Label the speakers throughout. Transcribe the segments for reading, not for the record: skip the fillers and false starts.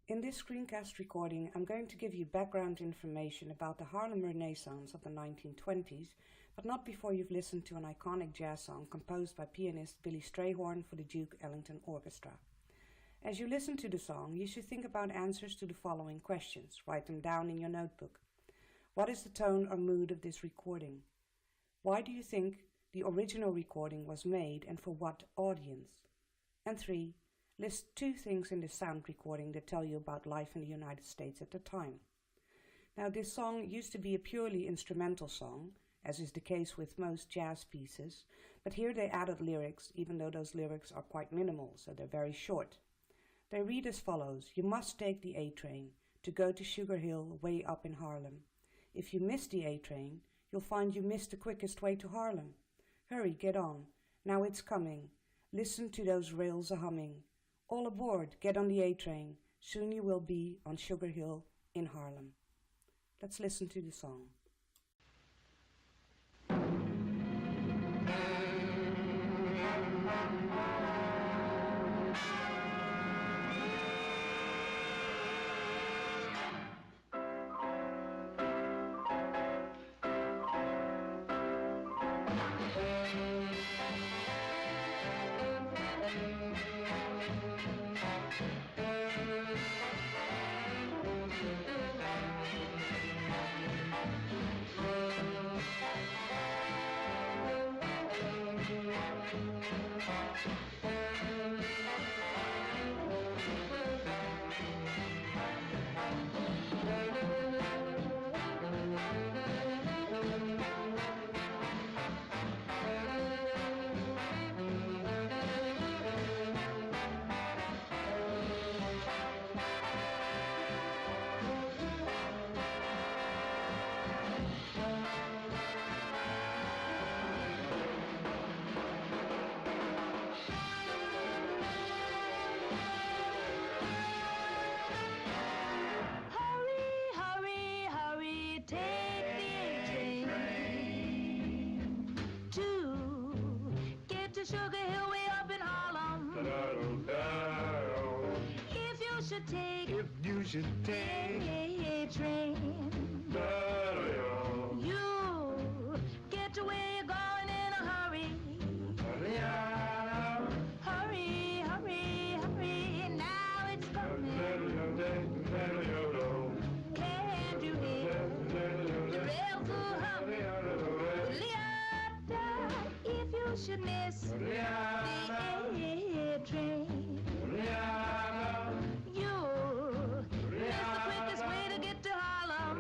Speaker 1: In this screencast recording, I'm going to give you background information about the Harlem Renaissance of the 1920s, but not before you've listened to an iconic jazz song composed by pianist Billy Strayhorn for the Duke Ellington Orchestra. As you listen to the song, you should think about answers to the following questions. Write them down in your notebook. What is the tone or mood of this recording? Why do you think the original recording was made and for what audience? And 3. List 2 things in the sound recording that tell you about life in the United States at the time. Now, this song used to be a purely instrumental song, as is the case with most jazz pieces, but here they added lyrics, even though those lyrics are quite minimal, so they're very short. They read as follows: You must take the A train to go to Sugar Hill way up in Harlem. If you miss the A train, you'll find you missed the quickest way to Harlem. Hurry, get on. Now it's coming. Listen to those rails a-humming. All aboard, get on the A train. Soon you will be on Sugar Hill in Harlem. Let's listen to the song.
Speaker 2: Sugar Hill way up in Harlem. If you should take a train, you get to where you're going in a hurry. Hurry, hurry, hurry, now it's coming. Can't you hear the rails are humming? If you should miss the A train, you'll miss the quickest way to get to Harlem.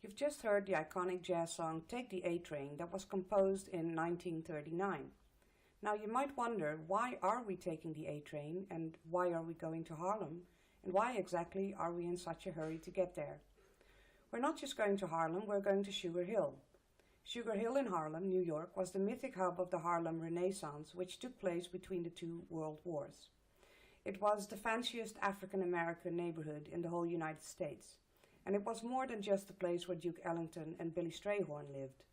Speaker 1: You've just heard the iconic jazz song Take the A Train that was composed in 1939. Now you might wonder, why are we taking the A train and why are we going to Harlem and why exactly are we in such a hurry to get there? We're not just going to Harlem, we're going to Sugar Hill. Sugar Hill in Harlem, New York, was the mythic hub of the Harlem Renaissance, which took place between the 2 world wars. It was the fanciest African-American neighborhood in the whole United States. And it was more than just the place where Duke Ellington and Billy Strayhorn lived.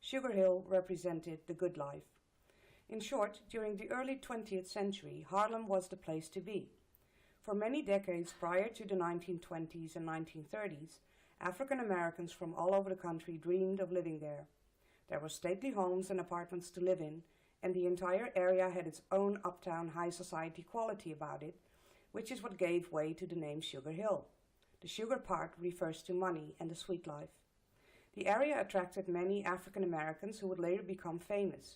Speaker 1: Sugar Hill represented the good life. In short, during the early 20th century, Harlem was the place to be. For many decades prior to the 1920s and 1930s, African Americans from all over the country dreamed of living there. There were stately homes and apartments to live in, and the entire area had its own uptown high society quality about it, which is what gave way to the name Sugar Hill. The sugar part refers to money and the sweet life. The area attracted many African Americans who would later become famous.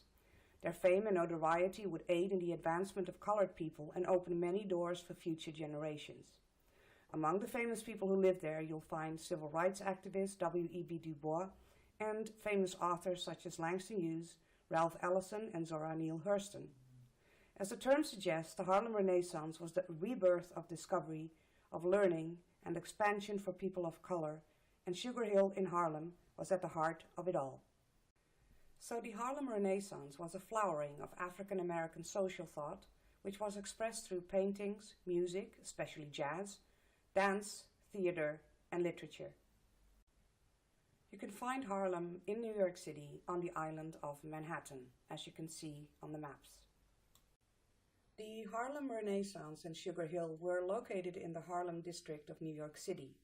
Speaker 1: Their fame and notoriety would aid in the advancement of colored people and open many doors for future generations. Among the famous people who lived there, you'll find civil rights activist W.E.B. Du Bois and famous authors such as Langston Hughes, Ralph Ellison, and Zora Neale Hurston. As the term suggests, the Harlem Renaissance was the rebirth of discovery, of learning, and expansion for people of color, and Sugar Hill in Harlem was at the heart of it all. So the Harlem Renaissance was a flowering of African American social thought, which was expressed through paintings, music, especially jazz, dance, theater, and literature. You can find Harlem in New York City on the island of Manhattan, as you can see on the maps. The Harlem Renaissance and Sugar Hill were located in the Harlem district of New York City,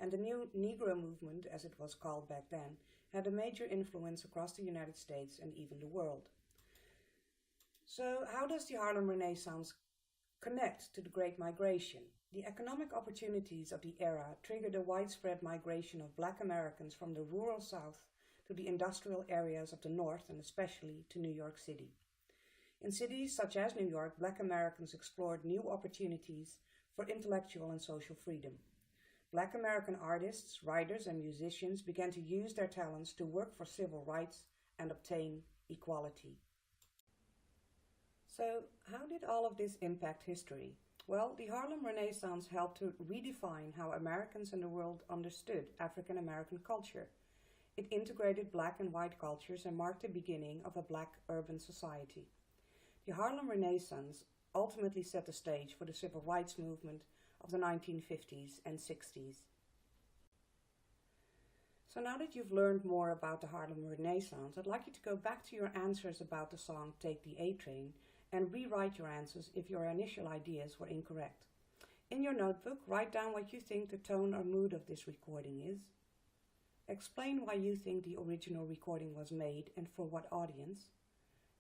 Speaker 1: and the new Negro movement, as it was called back then, had a major influence across the United States and even the world. So how does the Harlem Renaissance connect to the Great Migration? The economic opportunities of the era triggered a widespread migration of Black Americans from the rural South to the industrial areas of the North and especially to New York City. In cities such as New York, Black Americans explored new opportunities for intellectual and social freedom. Black American artists, writers, and musicians began to use their talents to work for civil rights and obtain equality. So, how did all of this impact history? Well, the Harlem Renaissance helped to redefine how Americans in the world understood African American culture. It integrated Black and white cultures and marked the beginning of a Black urban society. The Harlem Renaissance ultimately set the stage for the civil rights movement of the 1950s and 60s. So now that you've learned more about the Harlem Renaissance, I'd like you to go back to your answers about the song Take the A Train and rewrite your answers if your initial ideas were incorrect. In your notebook, write down what you think the tone or mood of this recording is. Explain why you think the original recording was made and for what audience.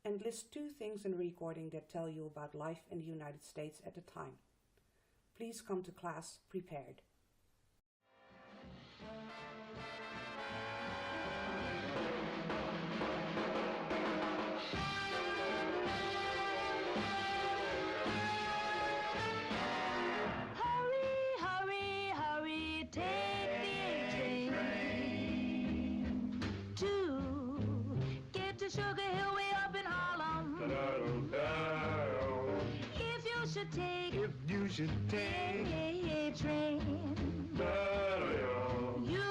Speaker 1: And list 2 things in the recording that tell you about life in the United States at the time. Please come to class prepared.
Speaker 2: Sugar Hill way up in Harlem. If you should take a train, you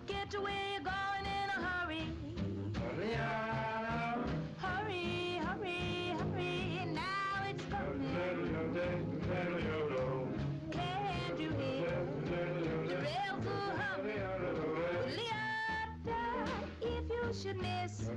Speaker 2: get to where you're going in a hurry. Hurry, hurry, hurry, now it's coming. Can't you hear the rails are humming? If you should miss the